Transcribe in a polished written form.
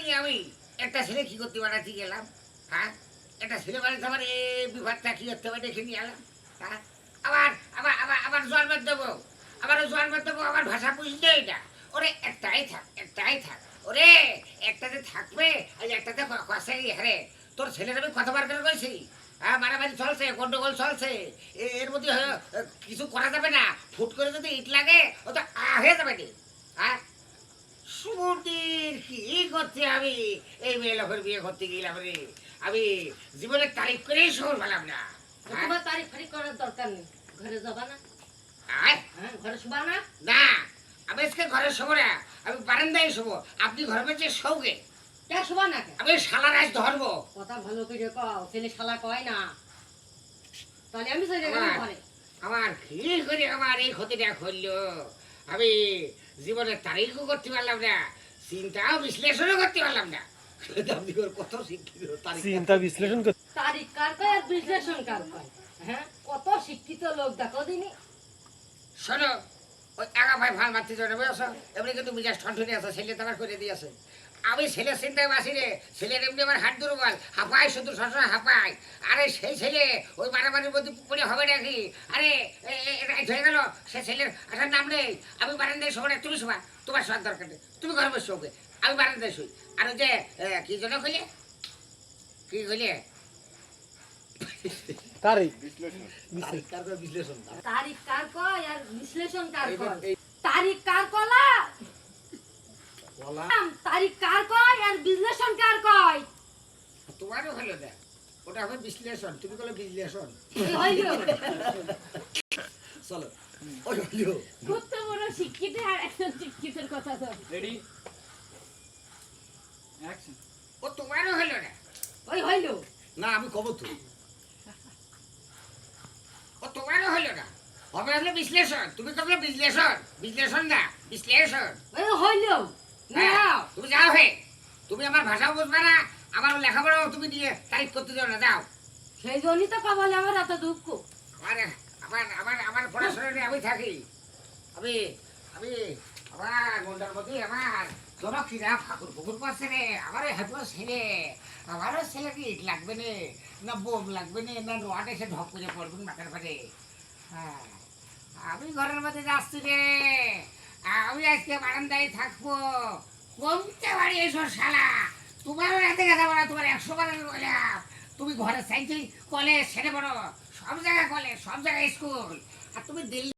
নিয়ে আমি একটা ছেলে কি করতে বাড়াতে গেলাম, হ্যাঁ? একটা ছেলে বাড়িতে আমার এই বিভাগটা কি করতে হবে দেখে নিয়ে এলাম, হ্যাঁ? আবার আবার আবার আবার জন্মের দেবো, আবারও জন্মের দেবো, আমার ভাষা বুঝতে এটা। ওরে একটাই থাক, একটাই থাক। ওরে একটাতে থাকবে, আর একটাতে কষাই হারে। তোর ছেলের আমি কতবার করে কইছি, হ্যাঁ? মারামারি চলছে, গন্ডগোল চলছে, এর মধ্যে কিছু করা যাবে না। ফুট করে যদি ইট লাগে ও তো হয়ে যাবে নি, হ্যাঁ? সুমতির কি করতে আমি এই মেয়ে লোকের বিয়ে করতে গেলাম রে। আমি জীবনের তারিখ করেই শহর পেলাম না। তোমার তারিখ ফারিখ করার দরকার নেই, ঘরে যাবা না? আয় হ্যাঁ, ঘরে শুবা না? না, আমি আজকে ঘরে শোবো না, আমি বারান্দায় শোবো। আপনি ঘরে বেঁচে শোকে, কে শুবা না? কে আমি শালা রাজ ধরবো। কথা ভালো করে কও, ছেলে শালা কয় না। তাহলে আমি চলে গেলাম ঘরে। আমার কি করে আমার এই ক্ষতিটা করলো? আমি জীবনের তারিখও করতে পারলাম না, চিন্তাও বিশ্লেষণও করতে পারলাম না। আপনি কত শিক্ষিত চিন্তা বিশ্লেষণ করতে তারিখ কার কয় আর বিশ্লেষণ কার কয়? হ্যাঁ, কত শিক্ষিত লোক দেখো দিনি। শোনো, ওই একা ভাই ভাল মারতে চলে বসো, এমনি কিন্তু মিজাজ ঠনঠনে আছে, ছেলে তো আমার করে দিয়েছে। আমি ছেলের চিন্তায় বাসি রে, ছেলের এমনি আমার হাত দুর্বল, হাঁপায় শুধু সবসময় হাঁপায়। আরে সেই ছেলে ওই মারামারির মধ্যে পড়ে হবে নাকি? আরে রাইট হয়ে গেল, সে ছেলের আসার নাম নেই। আমি বারান্দায় শোবো না, তুমি শোবা, তোমার শোয়ার দরকার নেই, তুমি ঘরে বসে শোবে, আমি বারান্দায় শুই। আর ওই যে কি জন্য কইলে, কি কইলে তারিখ বিশ্লেষণ তারিখ কার কয় আর বিশ্লেষণ কার কয়? তারিখ কার কলা, তারিখ কার কয় আর বিশ্লেষণ কার কয়? তোমারও হলো না, ওটা হবে বিশ্লেষণ, তুমি বলো বিশ্লেষণ। এই হইলো চলো ওই হইলো। কত বড় শিক্ষিত আর একজন শিক্ষিতের কথা তো। Ready action. ও তোমারও হলো না। ওই হইলো না আমি কব তো, ও তোমারও হলো না। হবে হলো বিশ্লেষণ, তুমি কবে বিশ্লেষণ, বিশ্লেষণ না বিশ্লেষণ। ওই হইলো হ্যাঁ, নাও। তুমি যাও হে, তুমি আমার ভাষাও বুঝবে না, আমার লেখাপড়াও তুমি দিয়ে তারিখ করতে যাও না, যাও। সেই জন্যই তো কবলে আমার এত দুঃখ। আমার আমার আমার আমার পড়াশোনা নিয়ে আমি থাকি। আমি আমি আমার মনটার মধ্যে আমার তোরা কিরা ফাঁকুর ফুকুর পাচ্ছে রে। আমারও হ্যাপো ছেলে, আমারও ছেলে কি ইট লাগবে নে, না বোম লাগবে নে, না রোয়াট এসে ঢক করে পড়বেন মাথার পারে। হ্যাঁ, আমি ঘরের মধ্যে যাচ্ছি রে, আমি আজকে বারান্দায় থাকবো। কমতে বাড়ি এসো শালা, তোমারও রাতে গেছে বলা, তোমার 100 বার আমি বললাম। তুমি ঘরে সাইন্স কলেজ ছেড়ে বড়, সব জায়গায় কলেজ, সব জায়গায় স্কুল, আর তুমি দিল্লি